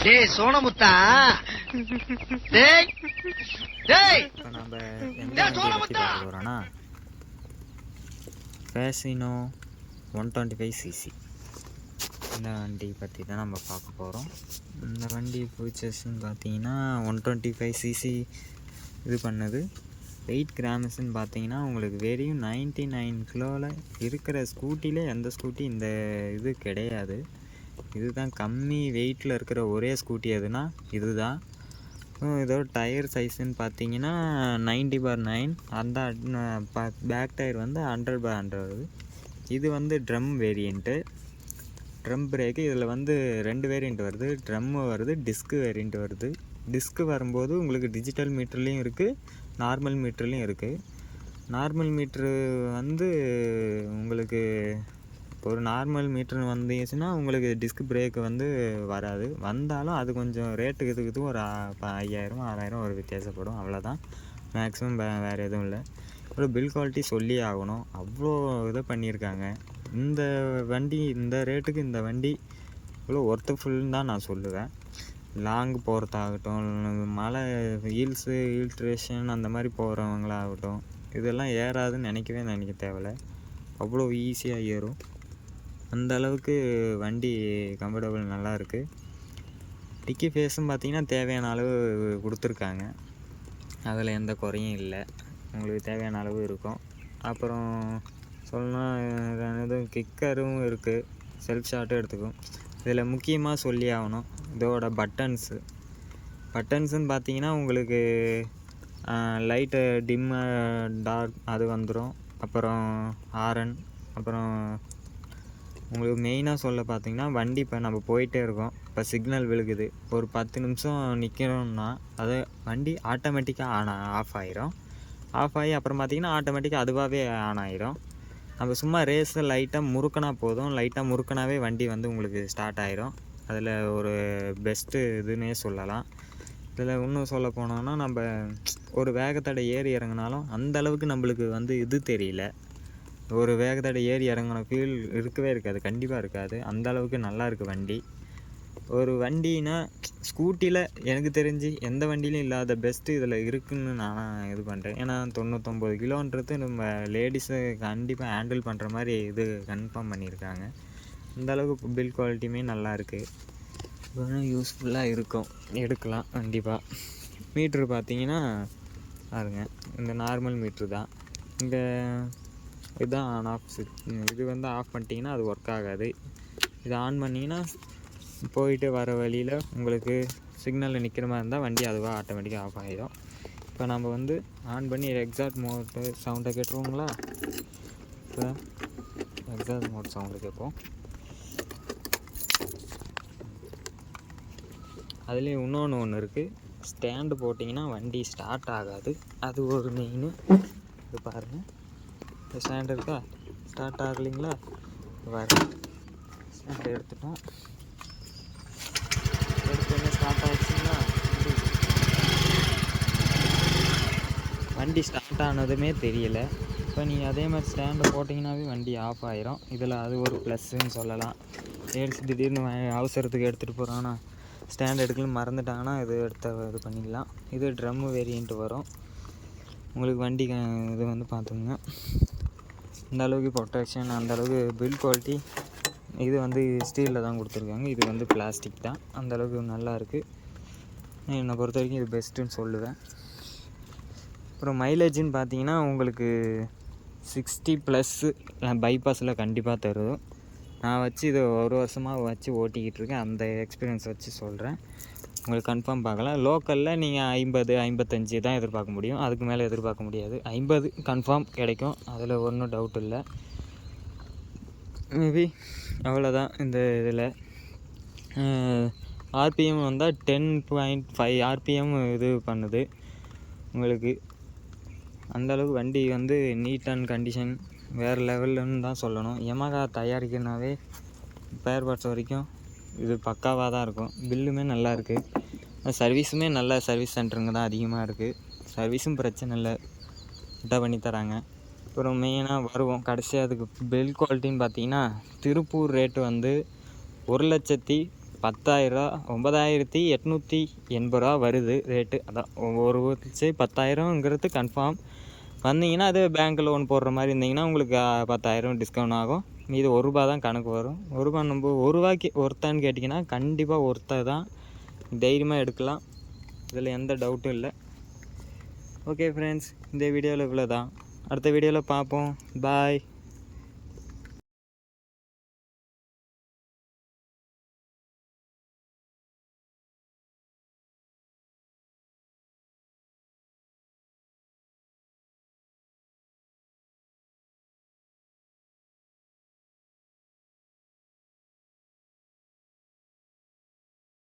டேய் சோனமுத்தா, டேய் டேய் இப்போ நம்ம எந்த வண்டியை பற்றி பார்க்க போகிறோன்னா ஃபேசினோ 125cc இந்த வண்டி பற்றி தான் நம்ம பார்க்க போகிறோம். இந்த வண்டி ஃபீச்சர்ஸ்ன்னு பார்த்தீங்கன்னா 125cc இது பண்ணது. வெயிட் கிராம்ஸ்ன்னு பார்த்தீங்கன்னா உங்களுக்கு வெறும் 99 கிலோவில் இருக்கிற ஸ்கூட்டியில் எந்த ஸ்கூட்டி இந்த இது கிடையாது. இதுதான் கம்மி வெயிட்டில் இருக்கிற ஒரே ஸ்கூட்டி எதுனா இதுதான். இதோட டயர் சைஸுன்னு பார்த்தீங்கன்னா 90/9. அந்த பேக் டயர் வந்து 100/100. இது வந்து ட்ரம் வேரியண்ட்டு. ட்ரம் பிரேக்கு இதில் வந்து 2 வேரியண்ட் வருது. ட்ரம்மு வருது, டிஸ்க்கு வேரியண்ட் வருது. டிஸ்க்கு வரும்போது உங்களுக்கு டிஜிட்டல் மீட்டர்லேயும் இருக்குது, நார்மல் மீட்டர்லேயும் இருக்குது. நார்மல் மீட்ரு வந்து உங்களுக்கு ஒரு நார்மல் மீட்ரு வந்துச்சுன்னா உங்களுக்கு டிஸ்க் பிரேக்கு வந்து வராது. வந்தாலும் அது கொஞ்சம் ரேட்டுக்கு இதுக்கு ஒரு 5000-6000 ஒரு வித்தியாசப்படும், அவ்வளோதான். மேக்ஸிமம் வேறு எதுவும் இல்லை. ஒரு பில் குவாலிட்டி சொல்லி ஆகணும், அவ்வளோ இதை பண்ணியிருக்காங்க. இந்த வண்டி இந்த ரேட்டுக்கு இந்த வண்டி இவ்வளோ ஒர்த்துஃபுல்னு தான் நான் சொல்லுவேன். லாங் போகிறதாகட்டும், மலை ஹில்ஸு ஹில்ட்ரேஷன் அந்த மாதிரி போகிறவங்களாகட்டும், இதெல்லாம் ஏறாதுன்னு நினைக்க தேவையில்ல, அவ்வளோ ஈஸியாக ஏறும். அந்த அளவுக்கு வண்டி கம்ஃபர்டபுள் நல்லா இருக்குது. டிக்கி ஃபேஸும் பார்த்திங்கன்னா தேவையான அளவு கொடுத்துருக்காங்க, அதில் எந்த குறையும் இல்லை, உங்களுக்கு தேவையான அளவு இருக்கும். அப்புறம் சொல்லணும் எதுவும் கிக்கரும் இருக்குது, செல்ஃப் ஷாட்டும் எடுத்துக்கும். இதில் முக்கியமாக சொல்லி ஆகணும் இதோட பட்டன்ஸுன்னு பார்த்தீங்கன்னா உங்களுக்கு லைட்டு டிம்மு டார்க் அது வந்துடும். அப்புறம் ஹாரன், அப்புறம் உங்களுக்கு மெயினாக சொல்ல பார்த்தீங்கன்னா வண்டி இப்போ நம்ம போயிட்டே இருக்கோம், இப்போ சிக்னல் விழுகுது, ஒரு 10 நிமிஷம் நிற்கிறோம்னா அது வண்டி ஆட்டோமேட்டிக்காக ஆஃப் ஆயிரும். ஆஃப் ஆகி அப்புறம் பார்த்திங்கன்னா ஆட்டோமேட்டிக்காக அதுவாகவே ஆன் ஆயிரும். நம்ம சும்மா ரேஸை லைட்டாக முறுக்கினா போதும், லைட்டாக முறுக்கினாவே வண்டி வந்து உங்களுக்கு ஸ்டார்ட் ஆயிரும். அதில் ஒரு பெஸ்ட்டு இதுன்னே சொல்லலாம். இதில் இன்னும் சொல்ல போனோன்னா நம்ம ஒரு வேகத்தடை ஏறி இறங்கினாலும் அந்த அளவுக்கு நம்மளுக்கு வந்து இது தெரியல. ஒரு வேகத்தடை ஏறி இறங்கின ஃபீல் இருக்கவே இருக்காது, கண்டிப்பாக இருக்காது. அந்த அளவுக்கு நல்லா இருக்குது வண்டி. ஒரு வண்டினா ஸ்கூட்டியில் எனக்கு தெரிஞ்சு எந்த வண்டியிலும் இல்லாத பெஸ்ட்டு இதில் இருக்குதுன்னு நான் இது பண்ணுறேன். ஏன்னா 99 கிலோன்றது நம்ம லேடிஸை கண்டிப்பாக ஹேண்டில் பண்ணுற மாதிரி இது கன்ஃபார்ம் பண்ணியிருக்காங்க. அந்தளவுக்கு பில் குவாலிட்டியுமே நல்லா இருக்குது, கொஞ்சம் யூஸ்ஃபுல்லாக இருக்கும், எடுக்கலாம் கண்டிப்பாக. மீட்ரு பார்த்தீங்கன்னா பாருங்க, இந்த நார்மல் மீட்ரு தான். இந்த இதுதான் ஆன் ஆஃப் இது வந்து ஆஃப் பண்ணிட்டீங்கன்னா அது ஒர்க் ஆகாது. இது ஆன் பண்ணிங்கன்னா போயிட்டு வர வழியில் உங்களுக்கு சிக்னலில் நிற்கிற மாதிரி இருந்தால் வண்டி அதுவாக ஆட்டோமேட்டிக்காக ஆஃப் ஆகிடும். இப்போ நம்ம வந்து ஆன் பண்ணி எக்ஸாஸ்ட் மோட்டு சவுண்டை கேட்டுருவோங்களா? இப்போ எக்ஸாஸ்ட் மோட் சவுண்டு கேட்போம். அதுலேயும் ஒன்று இருக்குது, ஸ்டாண்டு போட்டிங்கன்னா வண்டி ஸ்டார்ட் ஆகாது, அது ஒரு மெயின். இது பாருங்கள், இந்த ஸ்டாண்ட் இருக்கா, ஸ்டார்ட் ஆகலைங்களா? பாருங்க, ஸ்டாண்ட் எடுத்துட்டோம், எடுத்து ஸ்டார்ட் ஆகிடுச்சிங்களா? வண்டி ஸ்டார்ட் ஆனதுமே தெரியல. இப்போ நீங்கள் அதே மாதிரி ஸ்டாண்டை போட்டிங்கன்னாவே வண்டி ஆஃப் ஆயிரும். இதில் அது ஒரு ப்ளஸ்ன்னு சொல்லலாம். லேடிஸ் திடீர்னு அவசரத்துக்கு எடுத்துகிட்டு போகிறாங்கன்னா ஸ்டாண்ட் எடுக்கலன்னு மறந்துட்டாங்கன்னா இது இது பண்ணிக்கலாம். இது ட்ரம்மு வேரியண்ட்டு வரும் உங்களுக்கு. வண்டி இது வந்து பார்த்துங்க, இந்த அளவுக்கு ப்ரொடெக்ஷன், அந்தளவுக்கு பில்ட் குவாலிட்டி. இது வந்து ஸ்டீலில் தான் கொடுத்துருக்காங்க, இது வந்து பிளாஸ்டிக் தான். அந்தளவுக்கு நல்லா இருக்குது. என்னை பொறுத்த வரைக்கும் இது பெஸ்ட்டுன்னு சொல்லுவேன். அப்புறம் மைலேஜுன்னு பார்த்தீங்கன்னா உங்களுக்கு 60+ பைபாஸில் கண்டிப்பாக தரும். நான் வச்சு இது ஒரு வருஷமாக வச்சு ஓட்டிக்கிட்டு இருக்கேன், அந்த எக்ஸ்பீரியன்ஸ் வச்சு சொல்கிறேன். உங்களுக்கு கன்ஃபார்ம் பார்க்கலாம். லோக்கலில் நீங்கள் 50-55 தான் எதிர்பார்க்க முடியும், அதுக்கு மேலே எதிர்பார்க்க முடியாது. 50 கன்ஃபார்ம் கிடைக்கும், அதில் ஒன்றும் டவுட் இல்லை. மேபி அவ்வளோதான். இந்த இதில் ஆர்பிஎம் வந்தால் 10.5 ஆர்பிஎம் இது பண்ணுது உங்களுக்கு. அந்தளவுக்கு வண்டி வந்து நீட் அண்ட் கண்டிஷன் வேறு லெவல்லுன்னு தான் சொல்லணும். யமஹா தயாரிக்கிறனாவே ஸ்பேர் பார்ட்ஸ் வரைக்கும் இது பக்காவாக தான் இருக்கும். பில்லுமே நல்லா இருக்குது, சர்வீஸுமே நல்ல சர்வீஸ் சென்டருங்க தான் அதிகமாக இருக்குது. சர்வீஸும் பிரச்சனை இல்லை, கரெக்டாக பண்ணி தராங்க. அப்புறம் மெயினாக வருவோம் கடைசியாக அதுக்கு பில் குவாலிட்டின்னு பார்த்தீங்கன்னா திருப்பூர் ரேட்டு வந்து 1,00,000 10,000 9,880 ரூபா வருது ரேட்டு. அதான் ஒரு வச்சு 10,000ங்கிறது கன்ஃபார்ம். வந்தீங்கன்னா அது பேங்க் லோன் போடுற மாதிரி இருந்தீங்கன்னா உங்களுக்கு 10,000 டிஸ்கவுண்ட் ஆகும். இது ₹1 தான் கணக்கு வரும். ₹1 நம்ம ₹1 ஒர்த்தான்னு கேட்டிங்கன்னா கண்டிப்பாக ஒர்த்தா தான். தைரியமாக எடுக்கலாம், இதில் எந்த டவுட்டும் இல்லை. ஓகே ஃப்ரெண்ட்ஸ், இந்த வீடியோவில் இவ்வளோ தான். அடுத்த வீடியோவில் பார்ப்போம். பாய்.